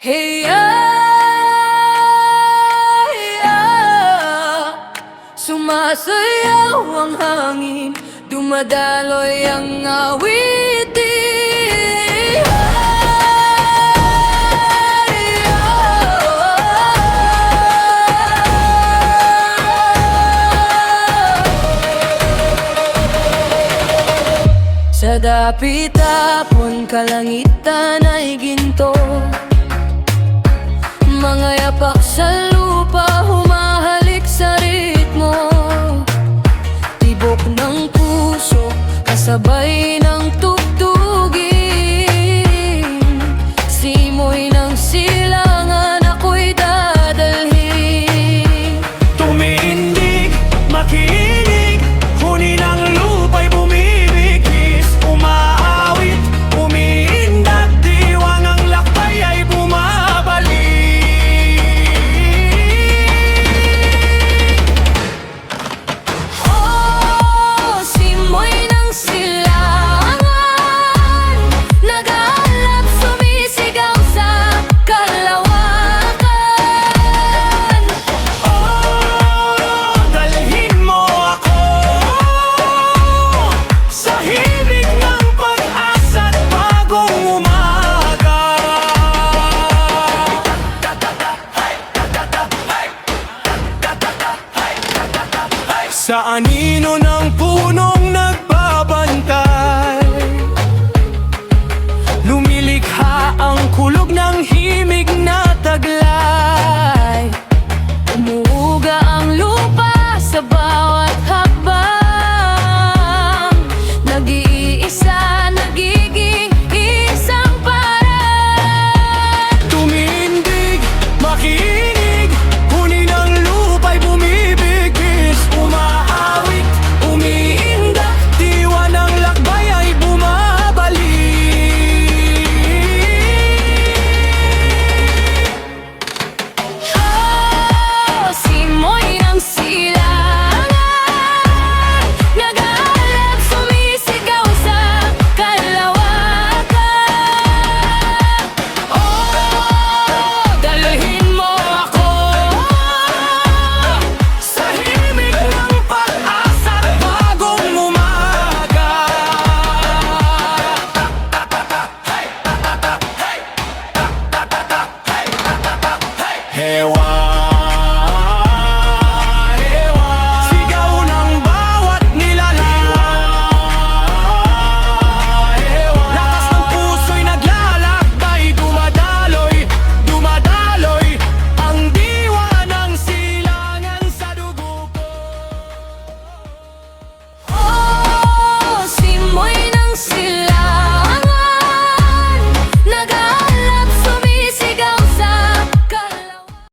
Hey, sumasayaw ang hangin, dumadaloy ang awitin. Sa dapit-tapon kalangitan ay ginto, mga yapak sa lupa humahalik sa ritmo. Tibok ng puso kasabay ng tugtugin, simoy ng silangan ako'y dadalhin. Tumiindig, makinig, huni ng lupa'y bumibigis, umaawit, umiindat, diwang ang lakbay ay bumabalik. Oh, simoy ng silangan, nag-aalap, sumisigaw sa kalawakan. Oh, dalhin mo ako sa himig ng pag-asa't bagong umaga. Sa anino ng punong nagbabantay, lumilikha ang kulog ng